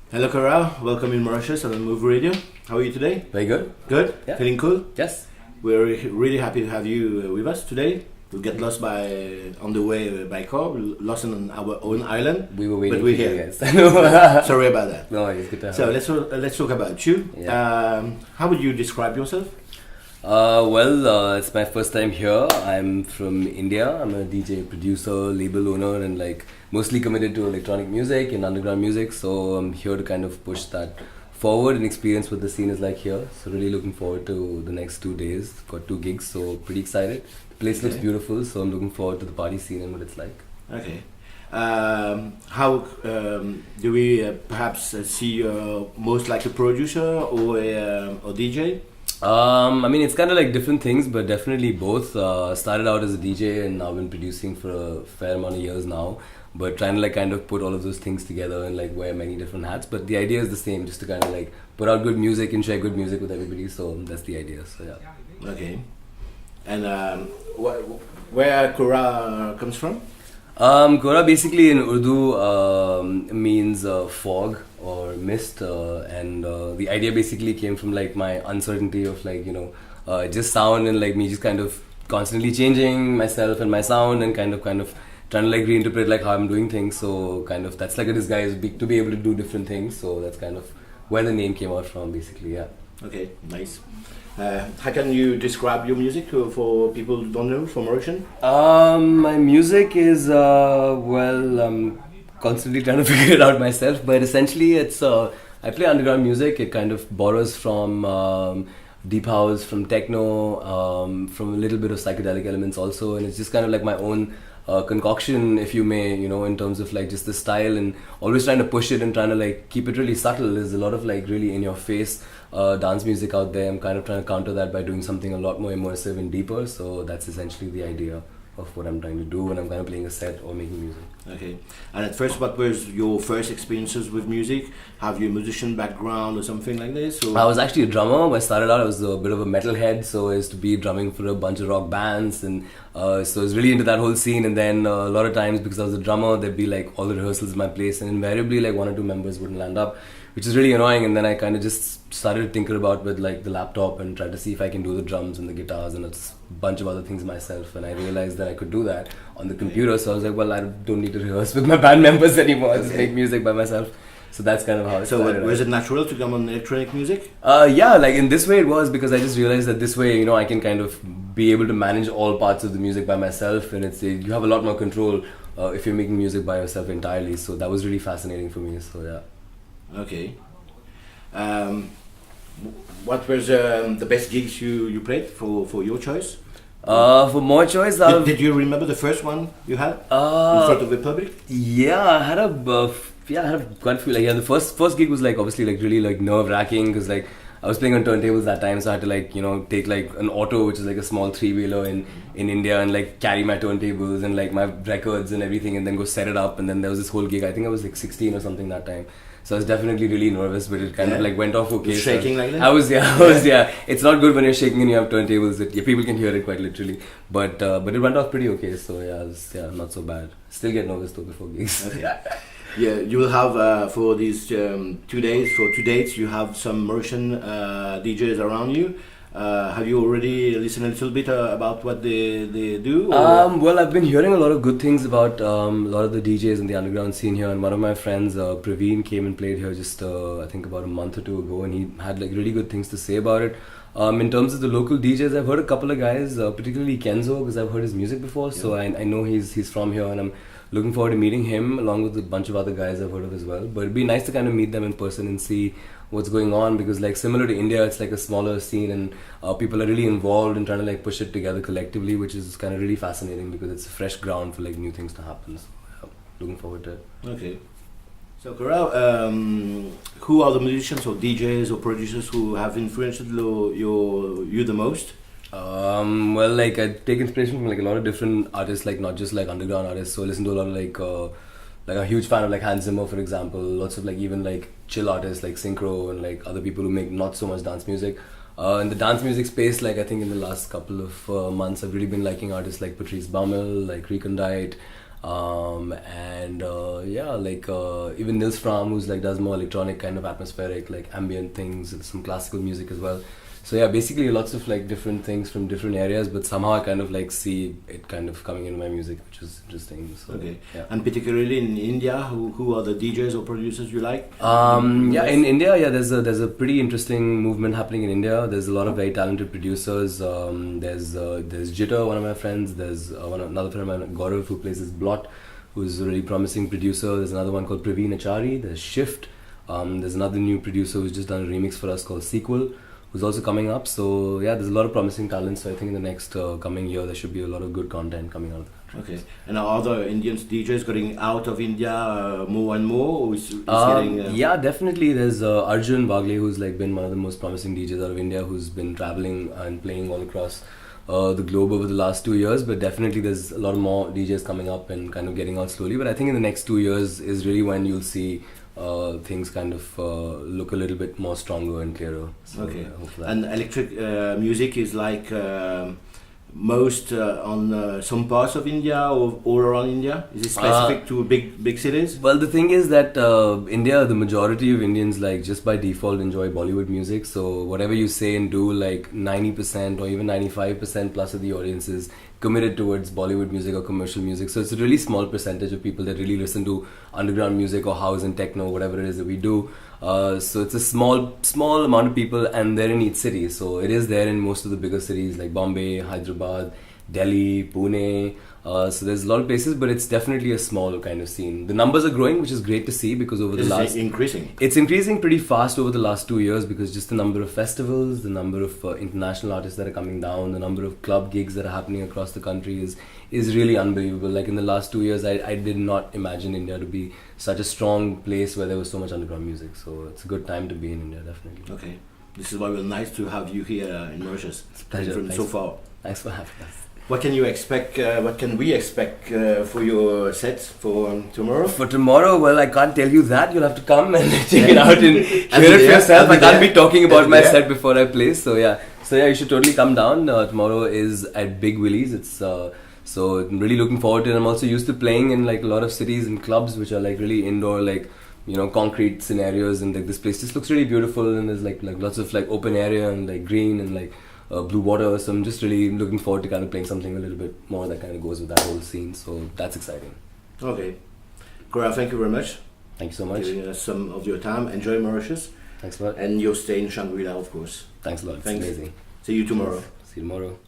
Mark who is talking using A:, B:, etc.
A: Hello, Kohra. Welcome in Mauritius on MUV Radio. How are you today?
B: Very good.
A: Good?
B: Yeah.
A: Feeling cool?
B: Yes.
A: We're really happy to have you with us today. We get lost on the way by car, lost on our own island.
B: We were waiting
A: but we're
B: for you
A: here.
B: guys.
A: Sorry about that.
B: No, it's good to have
A: So
B: you.
A: let's talk about you.
B: Yeah.
A: How would you describe yourself?
B: It's my first time here. I'm from India. I'm a DJ, producer, label owner, and mostly committed to electronic music and underground music. So I'm here to kind of push that forward and experience what the scene is like here. So really looking forward to the next 2 days. Got 2 gigs, so pretty excited. The place looks beautiful, so I'm looking forward to the party scene and what it's like.
A: Okay. How do we perhaps see you most like a producer or a DJ?
B: It's kind of like different things, but definitely both. Started out as a DJ and now been producing for a fair amount of years now. But trying to kind of put all of those things together and wear many different hats. But the idea is the same, just to kind of put out good music and share good music with everybody. So that's the idea. So yeah.
A: Okay. And where Kohra comes from?
B: Kohra basically in Urdu means fog or mist, and the idea basically came from my uncertainty of just sound and me just kind of constantly changing myself and my sound and kind of trying to reinterpret how I'm doing things. So kind of that's like a disguise to be able to do different things. So that's kind of where the name came out from basically. Yeah.
A: Okay, nice. How can you describe your music for people who don't know, for Mauritian?
B: My music is, I'm constantly trying to figure it out myself, but essentially it's, I play underground music. It kind of borrows from deep house, from techno, from a little bit of psychedelic elements also, and it's just kind of my own concoction, if you may, in terms of just the style, and always trying to push it and trying to keep it really subtle. There's a lot of really in your face dance music out there. I'm kind of trying to counter that by doing something a lot more immersive and deeper. So that's essentially the idea of what I'm trying to do when I'm kind of playing a set or making music.
A: Okay. And at first, what was your first experiences with music? Have you a musician background or something like this? Or?
B: I was actually a drummer. When I started out, I was a bit of a metalhead, so I used to be drumming for a bunch of rock bands, and so I was really into that whole scene. And then a lot of times, because I was a drummer, there'd be all the rehearsals in my place, and invariably 1 or 2 members wouldn't land up, which is really annoying. And then I kind of just started to tinker about with the laptop and try to see if I can do the drums and the guitars and a bunch of other things myself. And I realized that I could do that on the computer. So I was like, well, I don't need to rehearse with my band members anymore. I just make music by myself. So that's kind of how it started.
A: So was it natural to come on electronic music?
B: Yeah, in this way it was, because I just realized that this way, I can kind of be able to manage all parts of the music by myself, and you have a lot more control if you're making music by yourself entirely. So that was really fascinating for me. So yeah.
A: Okay. What was the best gigs you played for your choice?
B: For my choice,
A: did you remember the first one you had in front of the public?
B: Yeah, I had quite a few. The first gig was obviously really nerve wracking, because I was playing on turntables that time, so I had to take an auto, which is a small 3-wheeler in India, and carry my turntables and my records and everything, and then go set it up. And then there was this whole gig. I think I was 16 or something that time. So I was definitely really nervous, but it kind of went off okay.
A: Shaking like that?
B: I was. It's not good when you're shaking and you have turntables. People can hear it quite literally. But it went off pretty okay. So yeah, it was, not so bad. Still get nervous though before gigs.
A: Okay. Yeah, you will have for these 2 days, for 2 dates, you have some Mauritian DJs around you. Have you already listened a little bit about what they do?
B: Well, I've been hearing a lot of good things about a lot of the DJs in the underground scene here, and one of my friends, Praveen, came and played here just I think about a month or 2 ago, and he had really good things to say about it. In terms of the local DJs, I've heard a couple of guys, particularly Kenzo, because I've heard his music before, so I know he's from here, and I'm looking forward to meeting him along with a bunch of other guys I've heard of as well. But it'd be nice to kind of meet them in person and see what's going on, because similar to India, it's a smaller scene, and people are really involved in trying to push it together collectively, which is kind of really fascinating, because it's a fresh ground for new things to happen. So yeah, looking forward to it.
A: Okay. So Kohra, who are the musicians or DJs or producers who have influenced you the most?
B: I take inspiration from a lot of different artists, not just underground artists. So I listen to a lot of a huge fan of Hans Zimmer, for example. Lots of even chill artists like Synchro, and other people who make not so much dance music. In the dance music space, I think in the last couple of months, I've really been liking artists like Patrice Baumel, Recondite, and yeah, like even Nils Fram, who's like does more electronic kind of atmospheric, like ambient things, and some classical music as well. So yeah, basically lots of like different things from different areas, but somehow I kind of like see it kind of coming into my music, which is interesting. So,
A: Okay.
B: Yeah.
A: And particularly in India, who are the DJs or producers you like?
B: Yeah, in India, yeah, there's a pretty interesting movement happening in India. There's a lot of very talented producers. There's Jitter, one of my friends. There's another friend of mine, Gaurav, who plays as Blot, who's a really promising producer. There's another one called Praveen Achari. There's Shift. There's another new producer who's just done a remix for us called Sequel, who's also coming up. So yeah, there's a lot of promising talent. So I think in the next coming year there should be a lot of good content coming out of that.
A: Okay. And are other Indian DJs getting out of India more and more? Or is getting,
B: Yeah, definitely. There's Arjun Bagle, who's like been one of the most promising DJs out of India, who's been traveling and playing all across the globe over the last 2 years. But definitely there's a lot more DJs coming up and kind of getting out slowly. But I think in the next 2 years is really when you'll see things kind of look a little bit more stronger and clearer. So,
A: okay.
B: I hope that.
A: And electric music is like most on some parts of India or all around India? Is it specific to big cities?
B: Well, the thing is that India, the majority of Indians like just by default enjoy Bollywood music. So whatever you say and do, like 90% or even 95% plus of the audience is committed towards Bollywood music or commercial music. So it's a really small percentage of people that really listen to underground music or house and techno, whatever it is that we do. So it's a small amount of people, and they're in each city. So it is there in most of the bigger cities like Bombay, Hyderabad, Delhi, Pune. So there's a lot of places, but it's definitely a small kind of scene. The numbers are growing, which is great to see, because over the last... It's increasing pretty fast over the last 2 years, because just the number of festivals, the number of international artists that are coming down, the number of club gigs that are happening across the country is really unbelievable. Like in the last 2 years, I did not imagine India to be such a strong place where there was so much underground music. So it's a good time to be in India, definitely.
A: Okay. This is why it's nice to have you here in Mauritius.
B: It's a pleasure.
A: From so far.
B: Thanks for having us.
A: What can you expect? What can we expect for your set for tomorrow?
B: For tomorrow, well, I can't tell you that. You'll have to come and check it out and hear it for yourself. I can't be talking about my set before I play. So yeah, you should totally come down. Tomorrow is at Big Willie's. It's so I'm really looking forward to it. I'm also used to playing in like a lot of cities and clubs which are like really indoor, like concrete scenarios, and like this place just looks really beautiful, and there's like lots of like open area and like green and like blue water. So I'm just really looking forward to kind of playing something a little bit more that kind of goes with that whole scene. So that's exciting.
A: Okay. Kohra, thank you very much.
B: Thank you so much.
A: Giving us some of your time. Enjoy Mauritius.
B: Thanks a lot.
A: And you'll stay in Shangri-La, of course.
B: Thanks a lot.
A: Thanks.
B: It's amazing.
A: See you tomorrow.
B: See you tomorrow.